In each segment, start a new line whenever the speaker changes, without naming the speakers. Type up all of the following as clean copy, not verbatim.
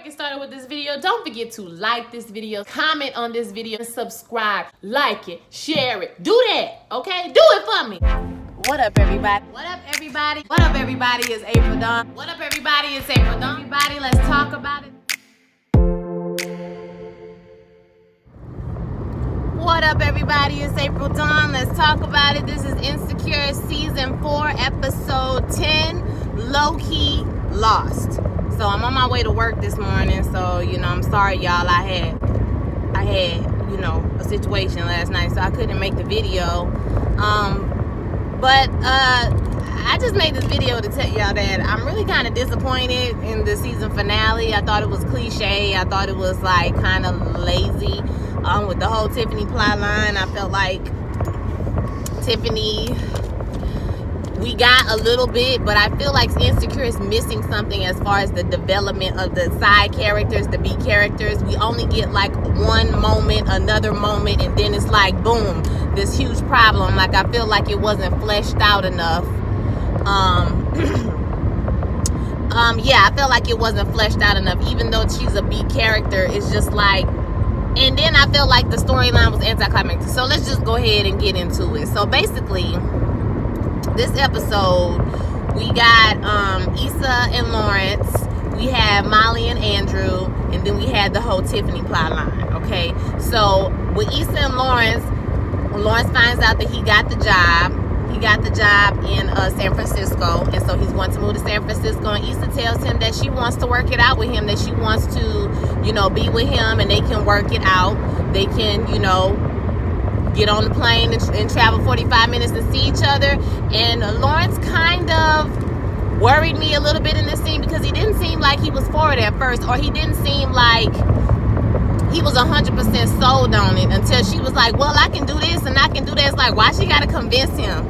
get started with this video, don't forget to like this video, comment on this video, and subscribe. Like it, share it, do that, okay? Do it for me. What up, everybody? What up, everybody? What up, everybody? It's April Dawn. What up, everybody? It's April Dawn. Everybody, let's talk about it. What up, everybody? It's April Dawn. Let's talk about it. This is Insecure Season 4, Episode 10, Low-Key Lost. So I'm on my way to work this morning, so, I'm sorry, y'all. I had, a situation last night, so I couldn't make the video. But I just made this video to tell y'all that I'm really kind of disappointed in the season finale. I thought it was cliche. I thought it was, kind of lazy. With the whole Tiffany plot line, I felt like Tiffany, we got a little bit, but I feel like Insecure is missing something as far as the development of the side characters, the B characters. We only get one moment, another moment, and then it's boom, this huge problem. I feel like it wasn't fleshed out enough. Yeah, I felt like it wasn't fleshed out enough. Even though she's a B character, it's just and then I felt like the storyline was anticlimactic. So let's just go ahead and get into it. So basically, this episode, we got Issa and Lawrence, we have Molly and Andrew, and then we had the whole Tiffany plot line, okay? So with Issa and Lawrence finds out that he got the job. He got the job in San Francisco, and so he's going to move to San Francisco, and Issa tells him that she wants to work it out with him, that she wants to, be with him, and they can work it out. They can, get on the plane and travel 45 minutes to see each other. And Lawrence kind of worried me a little bit in this scene because he didn't seem like he was for it at first, or he didn't seem like he was 100% sold on it until she was like, well, I can do this and I can do that. It's like, why she got to convince him?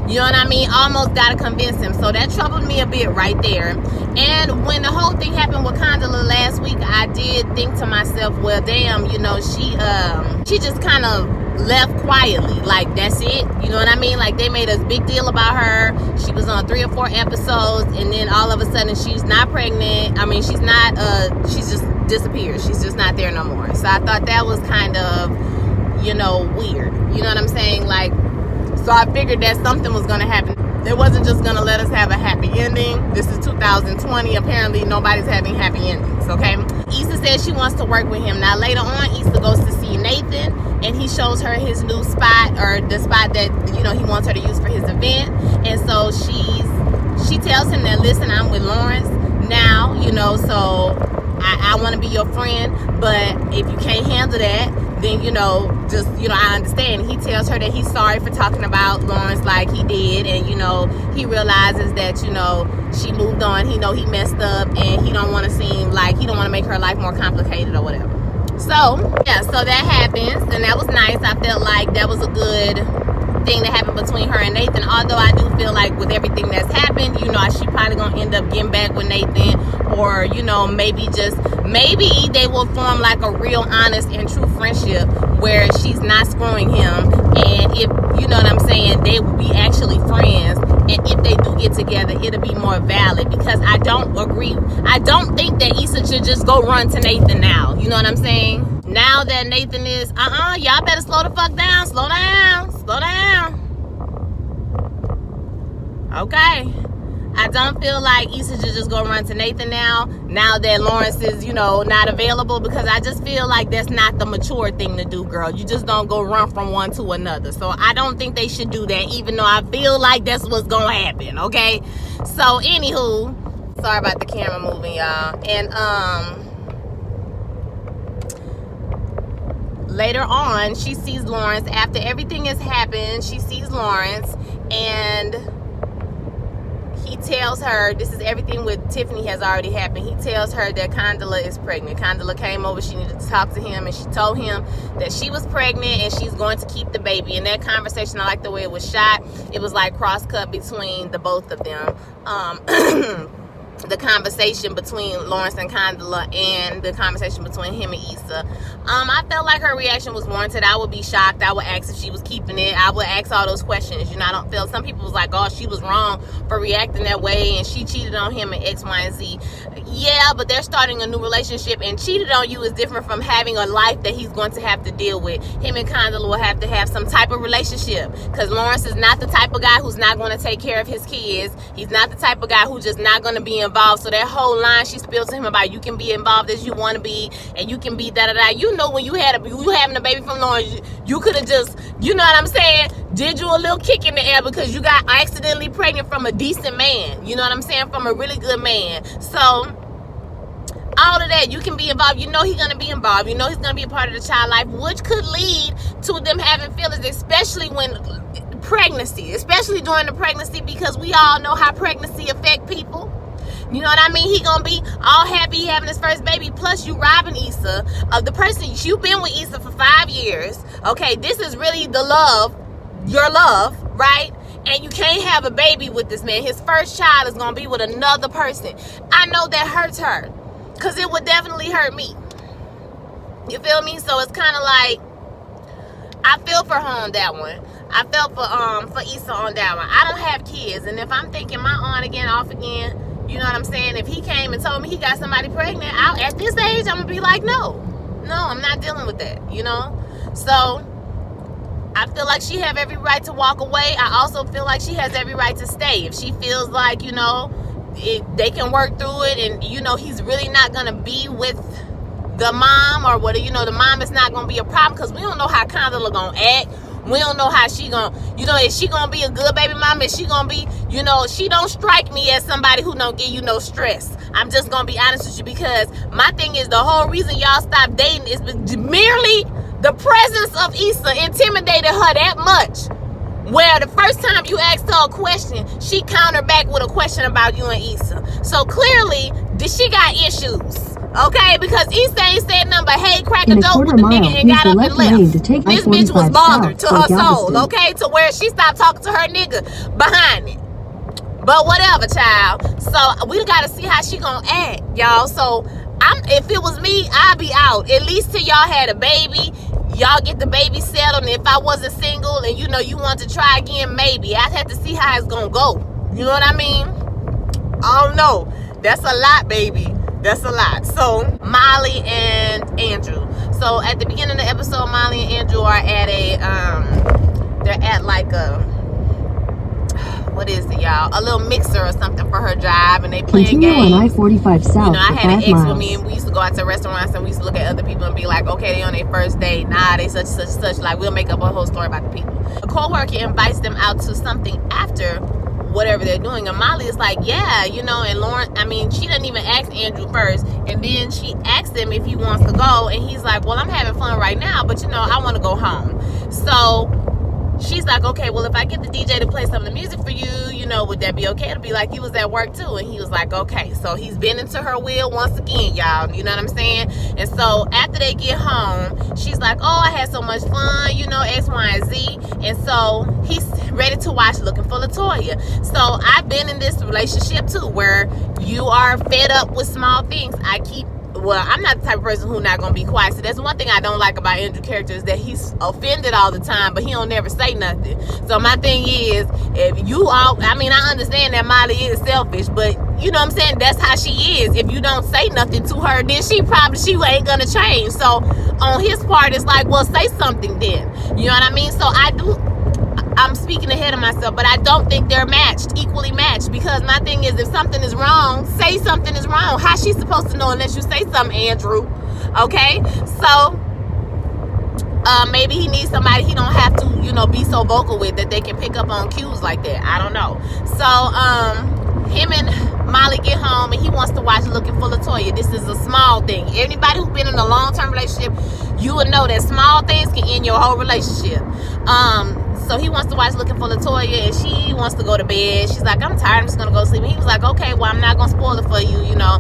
You know what I mean? Almost got to convince him. So that troubled me a bit right there. And when the whole thing happened with Condola last week, I did think to myself, well, damn, she just kind of left quietly. That's it. You know what I mean? They made a big deal about her. She was on 3 or 4 episodes, and then all of a sudden she's not pregnant. I mean, she's not, she's just disappeared. She's just not there no more. So I thought that was kind of, weird. You know what I'm saying? So I figured that something was going to happen. They wasn't just going to let us have a happy ending. This is 2020. Apparently, nobody's having happy endings, okay? Issa says she wants to work with him. Now, later on, Issa goes to see Nathan, and he shows her his new spot, or the spot that, he wants her to use for his event. And so she tells him that, listen, I'm with Lawrence now, so I want to be your friend, but if you can't handle that, then, I understand. He tells her that he's sorry for talking about Lawrence like he did, and, he realizes that, she moved on. He messed up, and he don't want to seem like, he don't want to make her life more complicated or whatever. So, yeah, so that happens, and that was nice. I felt like that was a good thing that happened between her and Nathan, although I do feel like with everything that's happened, she probably gonna end up getting back with Nathan, or maybe they will form a real honest and true friendship where she's not screwing him, and if you know what I'm saying, they will be actually friends, and if they do get together, it'll be more valid, because I don't think that Issa should just go run to Nathan now. You know what I'm saying? Now that Nathan is, y'all better slow the fuck down. Slow down. Okay. I don't feel like Issa should just go run to Nathan now that Lawrence is, not available, because I just feel like that's not the mature thing to do, girl. You just don't go run from one to another. So I don't think they should do that, even though I feel like that's what's going to happen, okay? So, anywho, sorry about the camera moving, y'all. And, later on, she sees Lawrence. After everything has happened, she sees Lawrence, and he tells her, this is everything with Tiffany has already happened. He tells her that Condola is pregnant. Condola came over, she needed to talk to him, and she told him that she was pregnant and she's going to keep the baby. In that conversation, I like the way it was shot. It was cross-cut between the both of them. The conversation between Lawrence and Condola and the conversation between him and Issa. I felt like her reaction was warranted. I would be shocked. I would ask if she was keeping it. I would ask all those questions. I don't feel, some people was like, oh, she was wrong for reacting that way and she cheated on him and X, Y, and Z. Yeah, but they're starting a new relationship, and cheated on you is different from having a life that he's going to have to deal with. Him and Condola will have to have some type of relationship, because Lawrence is not the type of guy who's not going to take care of his kids. He's not the type of guy who's just not going to be involved. So that whole line she spilled to him about you can be involved as you want to be, and you can be da-da-da. You know, when you having a baby from Lawrence, you could have just, you know what I'm saying, did you a little kick in the air because you got accidentally pregnant from a decent man. You know what I'm saying? From a really good man. So all of that, you can be involved. You know he's going to be involved. You know he's going to be a part of the child life, which could lead to them having feelings, especially when pregnancy, especially during the pregnancy, because we all know how pregnancy affect people. You know what I mean? He gonna be all happy having his first baby. Plus, you robbing Issa of the person. You've been with Issa for 5 years. Okay, this is really the love, your love, right? And you can't have a baby with this man. His first child is gonna be with another person. I know that hurts her, because it would definitely hurt me. You feel me? So it's kind of like, I feel for her on that one. I felt for Issa on that one. I don't have kids, and if I'm thinking my on again, off again, you know what I'm saying? If he came and told me he got somebody pregnant, at this age, I'm gonna be like, no, I'm not dealing with that, you know? So I feel like she have every right to walk away. I also feel like she has every right to stay. If she feels like, you know, they can work through it, and, you know, he's really not gonna be with the mom, or whether, you know, the mom is not gonna be a problem, because we don't know how Condola gonna act. We don't know how she gonna, you know, is she gonna be a good baby mama? Is she gonna be, you know, she don't strike me as somebody who don't give you no stress. I'm just gonna be honest with you, because my thing is, the whole reason y'all stopped dating is merely the presence of Issa intimidated her that much, where the first time you asked her a question, she countered back with a question about you and Issa. So clearly, she got issues. Okay, because Issa ain't said nothing but, hey, crack a dope with the nigga and got up and left. This bitch was bothered to her soul, okay, to where she stopped talking to her nigga behind it. But whatever, child. So we gotta see how she gonna act, y'all. So if it was me, I'd be out. At least till y'all had a baby. Y'all get the baby settled. And if I wasn't single and, you know, you want to try again, maybe I'd have to see how it's gonna go. You know what I mean? I don't know. That's a lot, baby. That's a lot. So Molly and Andrew. So at the beginning of the episode, Molly and Andrew are at they're at like what is it, y'all? A little mixer or something for her job, and they playing games.
On I-45 South.
You know, I had an ex with me, and we used to go out to restaurants, and we used to look at other people and be like, okay, they on their first date. Nah, they such. Like, we'll make up a whole story about the people. A co-worker invites them out to something after whatever they're doing, and Molly is like, yeah, you know, and Lauren, I mean, she didn't even ask Andrew first, and then she asked him if he wants to go, and he's like, well, I'm having fun right now, but, you know, I want to go home. So she's like, okay, well, if I get the DJ to play some of the music for you, you know, would that be okay? It'll be like you was at work too. And he was like, okay. So he's been into her wheel once again, y'all. You know what I'm saying? And so after they get home, she's like, oh, I had so much fun, you know, X, Y, and Z. And so he's ready to watch Looking for LaToya. So I've been in this relationship too, where you are fed up with small things. I'm not the type of person who's not going to be quiet. So that's one thing I don't like about Andrew's character, is that he's offended all the time, but he don't never say nothing. So my thing is, I understand that Molly is selfish, but you know what I'm saying? That's how she is. If you don't say nothing to her, then she ain't going to change. So on his part, it's like, well, say something then. You know what I mean? So I'm speaking ahead of myself, but I don't think they're equally matched, because my thing is, if something is wrong, say something is wrong. How's she supposed to know unless you say something, Andrew? Okay? So maybe he needs somebody he don't have to, you know, be so vocal with, that they can pick up on cues like that. I don't know. So him and Molly get home, and he wants to watch Looking for LaToya. This is a small thing. Anybody who's been in a long-term relationship, you would know that small things can end your whole relationship. So he wants to watch Looking for LaToya, and she wants to go to bed. She's like, I'm tired, I'm just gonna go to sleep. And he was like, okay, well, I'm not gonna spoil it for you, you know.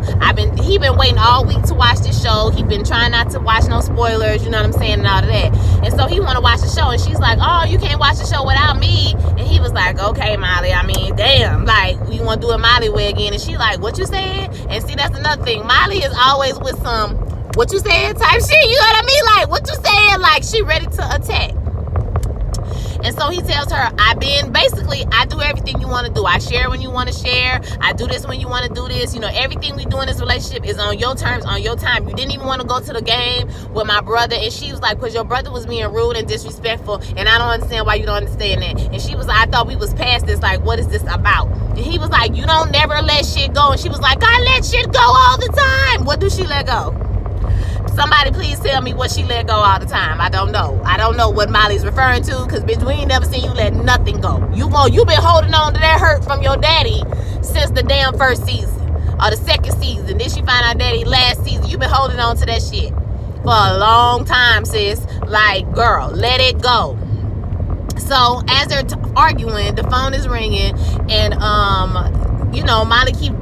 He been waiting all week to watch this show. He been trying not to watch no spoilers, you know what I'm saying, and all of that. And so he wanna watch the show, and she's like, oh, you can't watch the show without me. And he was like, okay, Molly, I mean, damn, like, we wanna do it Molly way again. And she like, what you said? And see, that's another thing. Molly is always with some, what you said type shit, you know what I mean? Like, what you said? Like, she ready to attack. And so he tells her, I do everything you want to do. I share when you want to share. I do this when you want to do this. You know, everything we do in this relationship is on your terms, on your time. You didn't even want to go to the game with my brother. And she was like, because your brother was being rude and disrespectful, and I don't understand why you don't understand that. And she was like, I thought we was past this. Like, what is this about? And he was like, you don't never let shit go. And she was like, I let shit go all the time. What do she let go? Somebody please tell me what she let go all the time. I don't know. I don't know what Molly's referring to, because bitch, we ain't never seen you let nothing go. You been holding on to that hurt from your daddy since the damn first season or the second season. Then she find out daddy last season. You been holding on to that shit for a long time, sis. Like, girl, let it go. So as they're arguing, the phone is ringing, and Molly keep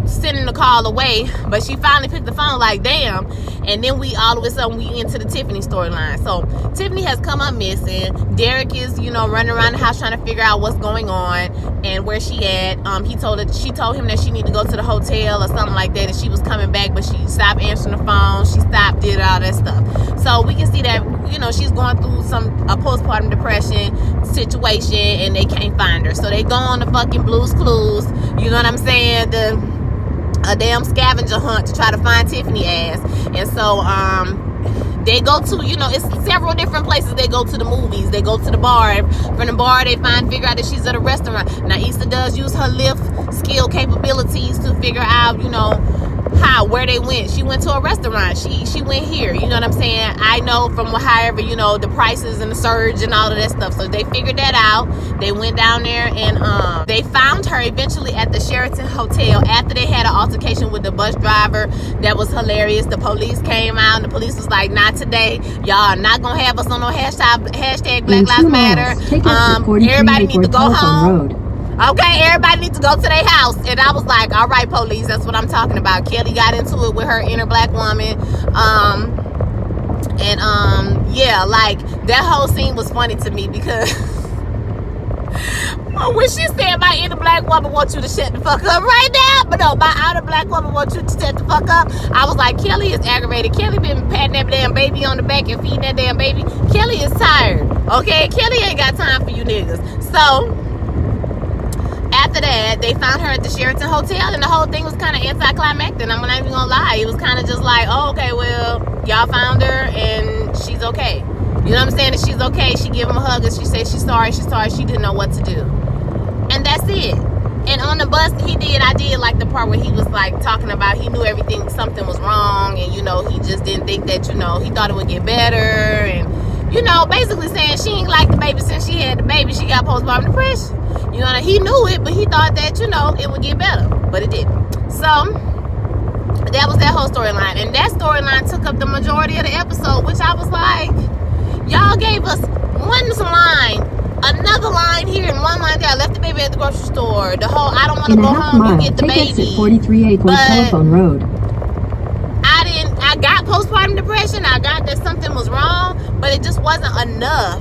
sending the call away, but she finally picked the phone, like, damn. And then all of a sudden we into the Tiffany storyline. So Tiffany has come up missing. Derek is running around the house trying to figure out what's going on and where she at. She told him that she need to go to the hotel or something like that, and she was coming back, but she stopped answering the phone. She stopped, did all that stuff. So we can see that she's going through a postpartum depression situation, and they can't find her. So they go on the fucking Blue's Clues, you know what I'm saying, a damn scavenger hunt to try to find Tiffany ass. And so they go to, it's several different places. They go to the movies, they go to the bar. From the bar they figure out that she's at a restaurant. Now Issa does use her Lyft skill capabilities to figure out where they went. She went to a restaurant, she went here, you know what I'm saying. I know from however the prices and the surge and all of that stuff. So they figured that out. They went down there, and they found her eventually at the Sheraton Hotel after they had an altercation with the bus driver. That was hilarious. The police came out, and the police was like, not today, y'all are not gonna have us on no hashtag Black Lives Matter. Everybody needs to go home. Okay, everybody needs to go to their house. And I was like, all right, police, that's what I'm talking about. Kelly got into it with her inner black woman. Yeah, like, that whole scene was funny to me, because when she said my inner black woman wants you to shut the fuck up right now, but no, my outer black woman wants you to shut the fuck up, I was like, Kelly is aggravated. Kelly been patting that damn baby on the back and feeding that damn baby. Kelly is tired, okay? Kelly ain't got time for you niggas. So after that, they found her at the Sheraton Hotel, and the whole thing was kind of anticlimactic. I'm not even gonna lie. It was kind of just like, oh, okay, well, y'all found her, and she's okay. You know what I'm saying? And she's okay. She gave him a hug, and she said she's sorry. She didn't know what to do. And that's it. And on the bus, I did like the part where he was like talking about he knew something was wrong, and he just didn't think that, he thought it would get better, and basically saying she ain't like the baby since she had the baby. She got postpartum depression. He knew it, but he thought that, it would get better. But it didn't. So, that was that whole storyline. And that storyline took up the majority of the episode, which I was like, y'all gave us one line, another line here, and one line there. I left the baby at the grocery store. The whole, I don't want to go home, you get the baby. 43 Telephone Road. I got postpartum depression. I got that something was wrong, but it just wasn't enough.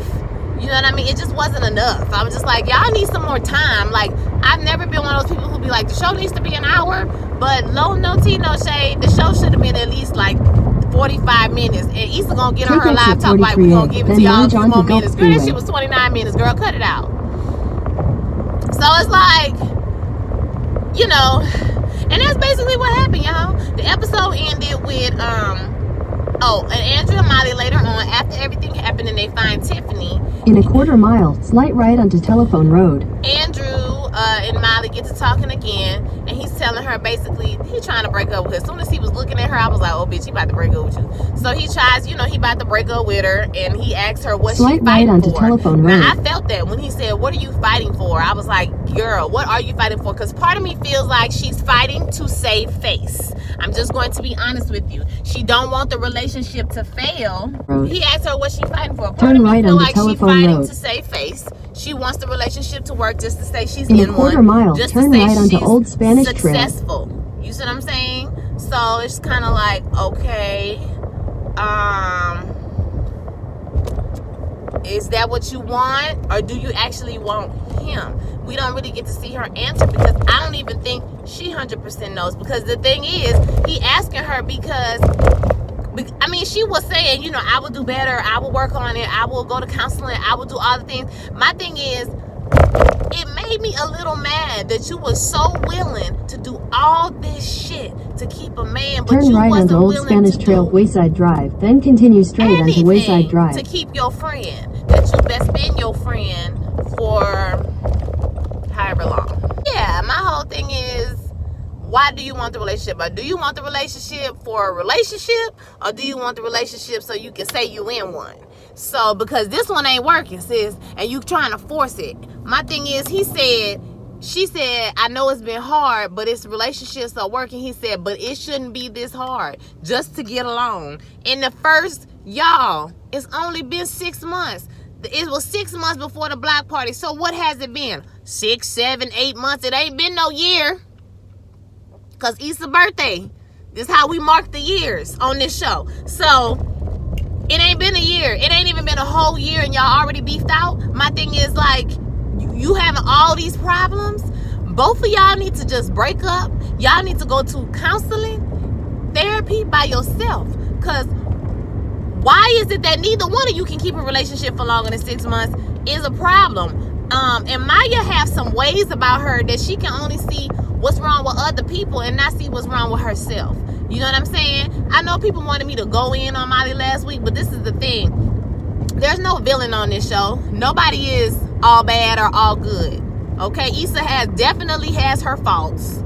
You know what I mean? It just wasn't enough. I was just like, y'all need some more time. Like, I've never been one of those people who be like, the show needs to be an hour, but no tea, no shade. The show should have been at least like 45 minutes. And Issa gonna get on her live talk like, we gonna give it to y'all a few more minutes. Girl, that shit was 29 minutes. Girl, cut it out. So it's like, and that's basically what happened, y'all. The episode ended with, and Andrew and Molly later on, after everything happened and they find Tiffany.
In a quarter mile, slight right onto Telephone Road.
Andrew and Molly get to talking again, and he's telling her basically he's trying to break up with her. As soon as he was looking at her, I was like, oh bitch, he about to break up with you. So he tries, he about to break up with her, and he asks her what she's fighting for.
Telephone Road.
Now I felt that when he said, what are you fighting for? I was like, girl, what are you fighting for? Because part of me feels like she's fighting to save face. I'm just going to be honest with you. She don't want the relationship to fail. He asked her what she's fighting for. Part of me feel like she's fighting to save face. She wants the relationship to work just to say she's in
a quarter mile, just turn to say right onto Old Spanish
successful. Trail. You see what I'm saying? So it's kind of like, okay, is that what you want, or do you actually want him? We don't really get to see her answer, because I don't even think she 100% knows. Because the thing is, he asking her because I mean, she was saying, you know, I will do better, I will work on it, I will go to counseling, I will do all the things. My thing is, it made me a little mad that you were so willing to do all this shit to keep a man, but
turn
you
right
wasn't
onto Old
willing
Spanish
to
Trail,
do
Wayside Drive, then continue straight onto Wayside
anything
Drive.
to keep your friend, that you best been your friend for however long. Yeah, my whole thing is, why do you want the relationship? Or do you want the relationship for a relationship, or do you want the relationship so you can say you in one? So, because this one ain't working, sis, and you trying to force it. My thing is, she said, I know it's been hard, but it's relationships are working. He said, but it shouldn't be this hard just to get along. In the first, y'all, it's only been 6 months. It was 6 months before the block party. So what has it been? 6, 7, 8 months. It ain't been no year. Because Issa's birthday. This is how we mark the years on this show. So, it ain't been a year. It ain't even been a whole year and y'all already beefed out. My thing is, like, you having all these problems. Both of y'all need to just break up. Y'all need to go to counseling, therapy by yourself. Because why is it that neither one of you can keep a relationship for longer than 6 months is a problem. And Maya has some ways about her that she can only see what's wrong with other people and not see what's wrong with herself. You know what I'm saying? I know people wanted me to go in on Molly last week, but this is the thing. There's no villain on this show. Nobody is all bad or all good. Okay? Issa definitely has her faults.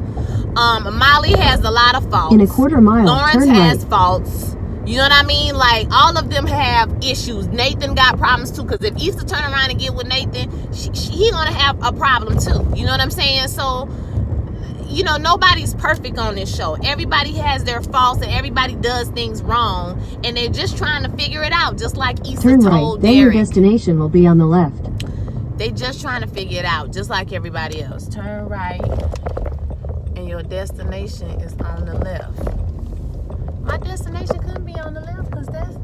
Molly has a lot of faults.
In a quarter mile,
Lawrence
turn
has
right.
faults. You know what I mean? Like, all of them have issues. Nathan got problems too, because if Issa turn around and get with Nathan, he gonna have a problem too. You know what I'm saying? So, you know, nobody's perfect on this show. Everybody has their faults and everybody does things wrong, and they're just trying to figure it out, just like Issa
turn
told
right, then your
Derek.
destination will be on the left.
They just trying to figure it out, just like everybody else. Turn right, and your destination is on the left. My destination couldn't be on the left, because that's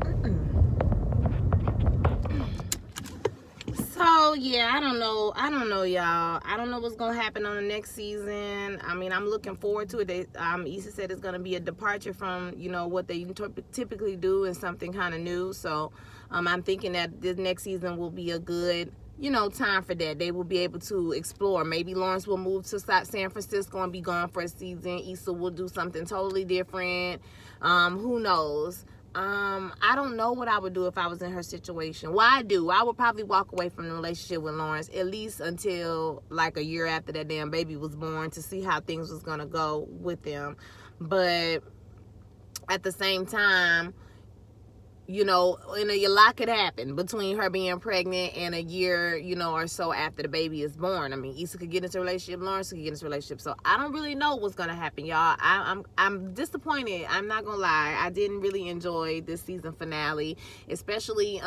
So yeah, I don't know, y'all. I don't know what's gonna happen on the next season. I mean, I'm looking forward to it. Issa said it's gonna be a departure from, you know, what they typically do, and something kind of new. So I'm thinking that this next season will be a good, you know, time for that. They will be able to explore. Maybe Lawrence will move to San Francisco and be gone for a season. Issa will do something totally different. Who knows? I don't know what I would do if I was in her situation. Well, I would probably walk away from the relationship with Lawrence, at least until like a year after that damn baby was born, to see how things was gonna go with them. But at the same time, you know, a lot could happen between her being pregnant and a year, you know, or so after the baby is born. I mean, Issa could get into a relationship, Lawrence could get into a relationship. So I don't really know what's gonna happen, y'all. I'm disappointed. I'm not gonna lie. I didn't really enjoy this season finale, especially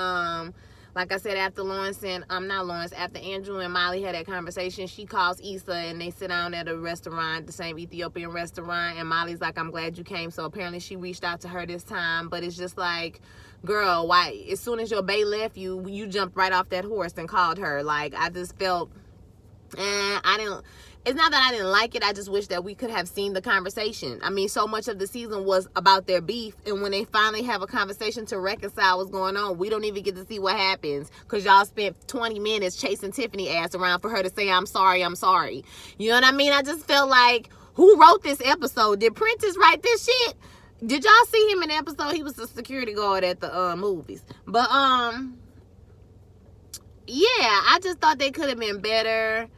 like I said, after after Andrew and Molly had that conversation, she calls Issa and they sit down at a restaurant, the same Ethiopian restaurant, and Molly's like, I'm glad you came. So apparently she reached out to her this time, but it's just like, girl, why, as soon as your bae left you jumped right off that horse and called her. Like, I just felt, it's not that I didn't like it, I just wish that we could have seen the conversation. I mean, so much of the season was about their beef, and when they finally have a conversation to reconcile what's going on, we don't even get to see what happens, because y'all spent 20 minutes chasing Tiffany ass around for her to say, I'm sorry. You know what I mean? I just felt like, who wrote this episode? Did Prentice write this shit? Did y'all see him in the episode? He was a security guard at the movies. But yeah, I just thought they could have been better.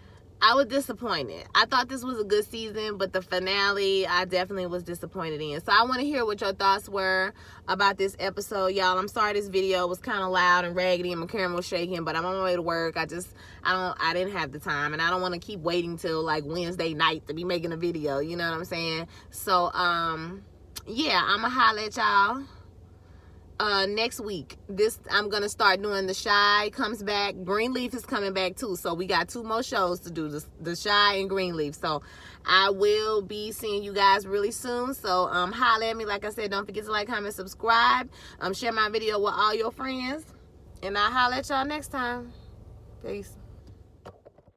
I was disappointed. I thought this was a good season, but the finale, I definitely was disappointed in. So I want to hear what your thoughts were about this episode, y'all. I'm sorry this video was kind of loud and raggedy and my camera was shaking, but I'm on my way to work. I didn't have the time, and I don't want to keep waiting till like Wednesday night to be making a video. You know what I'm saying? So yeah, I'ma holla at y'all next week. I'm gonna start doing The Shy comes back. Greenleaf is coming back too, so we got 2 more shows to do, The Shy and Greenleaf. So I will be seeing you guys really soon. So holla at me. Like I said, don't forget to like, comment, subscribe, share my video with all your friends, and I'll holla at y'all next time. Peace.